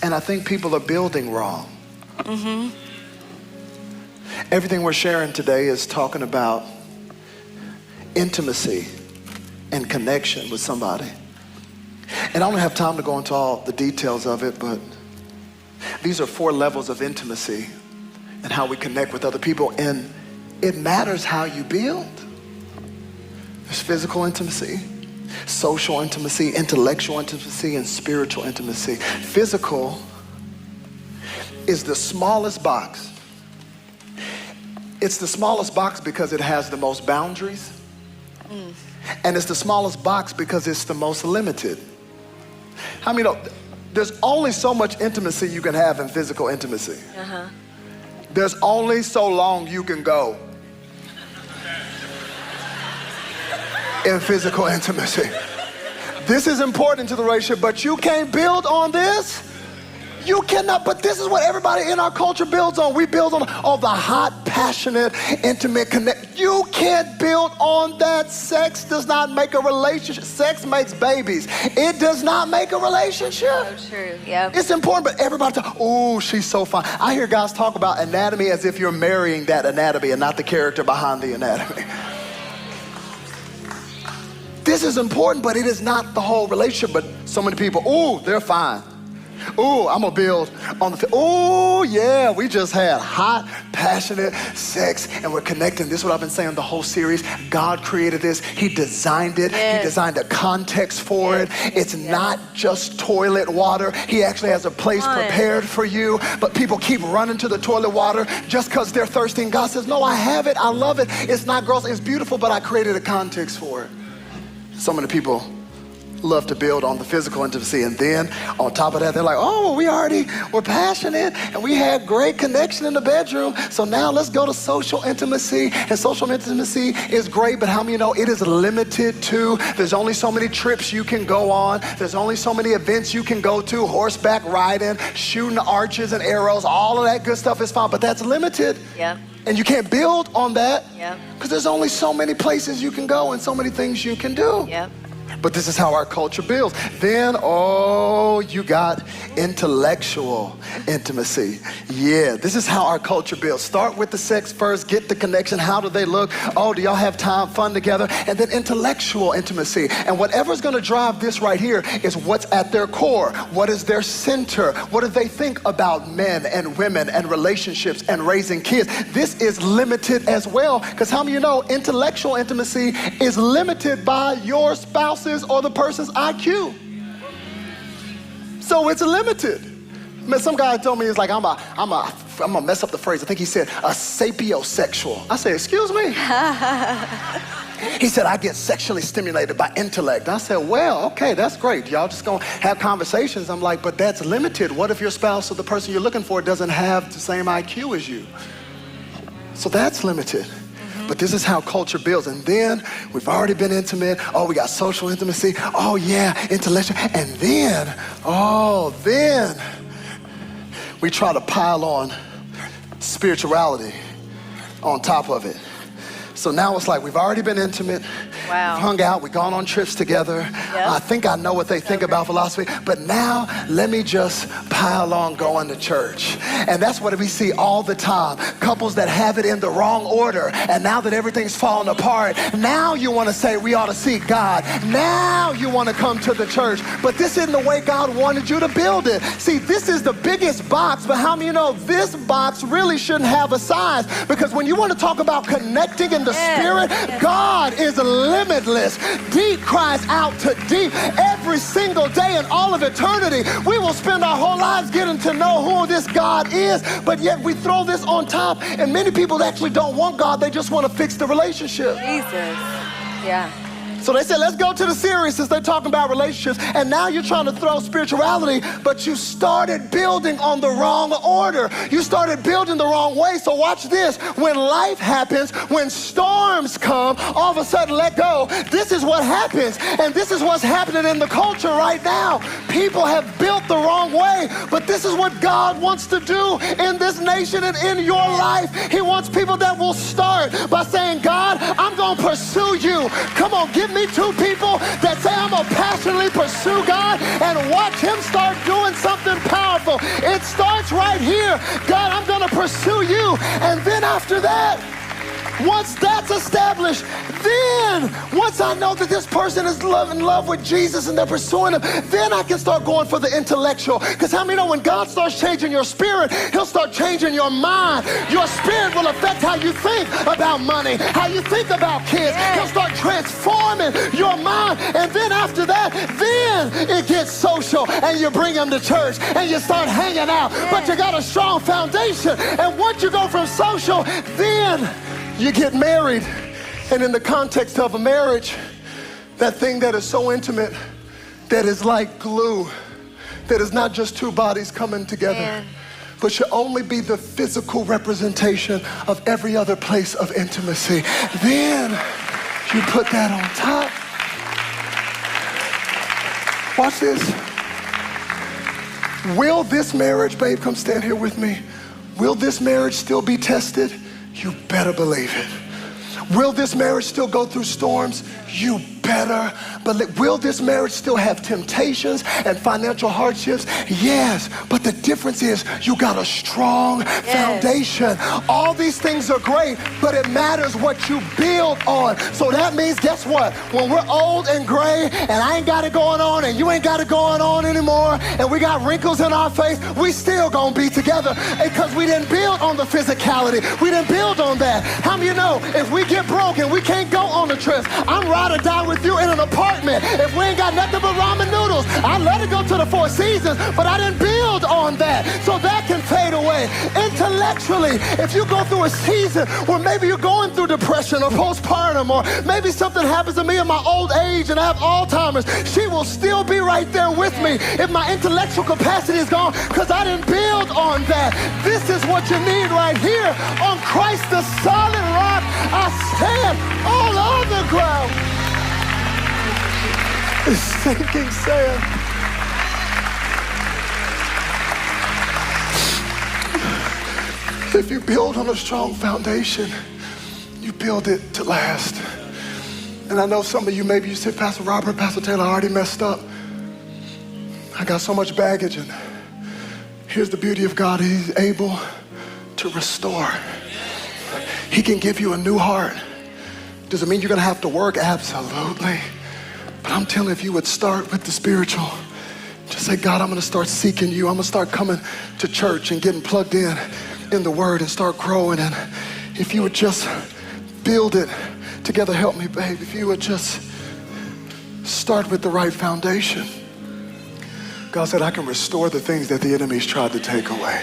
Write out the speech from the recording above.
And I think people are building wrong. Everything we're sharing today is talking about intimacy and connection with somebody. And I don't have time to go into all the details of it, but these are 4 levels of intimacy and how we connect with other people. And it matters how you build. There's physical intimacy, social intimacy, intellectual intimacy, and spiritual intimacy. Physical is the smallest box. It's the smallest box because it has the most boundaries. And it's the smallest box because it's the most limited. How many know there's only so much intimacy you can have in physical intimacy? There's only so long you can go in physical intimacy. This is important to the relationship, but you can't build on this. You cannot, but this is what everybody in our culture builds on. We build on the hot, passionate, intimate connect. You can't build on that. Sex does not make a relationship. Sex makes babies. It does not make a relationship. So true, yeah. It's important, but everybody talk, oh, she's so fine. I hear guys talk about anatomy as if you're marrying that anatomy and not the character behind the anatomy. This is important, but it is not the whole relationship. But so many people, oh, they're fine. Ooh, I'm gonna build on the, oh yeah, we just had hot, passionate sex and we're connecting. This is what I've been saying the whole series. God created this, He designed it. Yes. He designed a context for it. It's not just toilet water. He actually has a place prepared for you, but people keep running to the toilet water just because they're thirsty. And God says, no, I have it, I love it. It's not gross, it's beautiful, but I created a context for it. So many people love to build on the physical intimacy, and then on top of that they're like, oh, we're passionate and we had great connection in the bedroom, so now let's go to social intimacy. And social intimacy is great, but how many know it is limited to, there's only so many trips you can go on, there's only so many events you can go to, horseback riding, shooting archers and arrows, all of that good stuff is fine, but that's limited. Yeah. And you can't build on that Yeah. because there's only so many places you can go and so many things you can do. Yeah. But this is how our culture builds. Then, oh, you got intellectual intimacy. Yeah, this is how our culture builds. Start with the sex first, get the connection. How do they look? Oh, do y'all have time, fun together? And then intellectual intimacy. And whatever's gonna drive this right here is what's at their core. What is their center? What do they think about men and women and relationships and raising kids? This is limited as well, because how many of you know intellectual intimacy is limited by your spouse's or the person's IQ. So it's limited. Man, some guy told me, he's like, I'm gonna mess up the phrase. I think he said a sapiosexual. I said, excuse me? He said, I get sexually stimulated by intellect. I said, well, okay, that's great. Y'all just gonna have conversations. I'm like, but that's limited. What if your spouse or the person you're looking for doesn't have the same IQ as you? So that's limited. But this is how culture builds. And then we've already been intimate. Oh, we got social intimacy. Oh yeah, intellectual. And then we try to pile on spirituality on top of it. So now it's like we've already been intimate. Wow. We've hung out, we've gone on trips together. Yep. I think I know what they think about philosophy, but now let me just pile on going to church. And that's what we see all the time. Couples that have it in the wrong order, and now that everything's falling apart, now you want to say we ought to seek God. Now you want to come to the church, but this isn't the way God wanted you to build it. See, this is the biggest box, but how many of you know this box really shouldn't have a size? Because when you want to talk about connecting in the Spirit, God is limitless. Deep cries out to deep. Every single day in all of eternity, we will spend our whole lives getting to know who this God is, but yet we throw this on top, and many people actually don't want God, they just want to fix the relationship. Jesus, yeah. So they said, let's go to the series since they're talking about relationships. And now you're trying to throw spirituality, but you started building on the wrong order. You started building the wrong way. So watch this. When life happens, when storms come, all of a sudden let go. This is what happens. And this is what's happening in the culture right now. People have built the wrong way, but this is what God wants to do in this nation and in your life. He wants people that will start by saying, God, I'm going to pursue you. Come on, give me two people that say I'm gonna passionately pursue God and watch Him start doing something powerful starts right here. God, I'm gonna pursue you. And then after that, once that's established, then once I know that this person is in love with Jesus and they're pursuing him, then I can start going for the intellectual. Because how many know when God starts changing your spirit, he'll start changing your mind. Your spirit will affect how you think about money, how you think about kids. He'll start transforming your mind. And then after that, then it gets social and you bring them to church and you start hanging out. But you got a strong foundation. And once you go from social, then you get married. And in the context of a marriage, that thing that is so intimate, that is like glue, that is not just two bodies coming together, but should only be the physical representation of every other place of intimacy. Then you put that on top. Watch this. Will this marriage, babe, come stand here with me. Will this marriage still be tested? You better believe it. Will this marriage still go through storms? You better. But will this marriage still have temptations and financial hardships? Yes. But the difference is you got a strong foundation. All these things are great, but it matters what you build on. So that means, guess what? When we're old and gray and I ain't got it going on and you ain't got it going on anymore and we got wrinkles in our face, we still gonna be together because we didn't build on the physicality. We didn't build on that. How many of you know if we get broke and we can't go on the trip, I'm ride or die with you in an apartment. If we ain't got nothing but ramen noodles, I'd let it go to the Four Seasons, but I didn't build on that. So that can fade away. Intellectually, if you go through a season where maybe you're going through depression or postpartum, or maybe something happens to me in my old age and I have Alzheimer's, she will still be right there with me if my intellectual capacity is gone because I didn't build on that. This is what you need right here. On Christ the solid rock, I stand. All other ground is sinking sand. If you build on a strong foundation, you build it to last. And I know some of you, maybe you said, Pastor Robert, Pastor Taylor, I already messed up. I got so much baggage. And here's the beauty of God. He's able to restore. He can give you a new heart. Does it mean you're going to have to work? Absolutely. But I'm telling you, if you would start with the spiritual, just say, God, I'm going to start seeking you. I'm going to start coming to church and getting plugged in the word and start growing. And if you would just build it together, help me, babe. If you would just start with the right foundation. God said, I can restore the things that the enemy's tried to take away.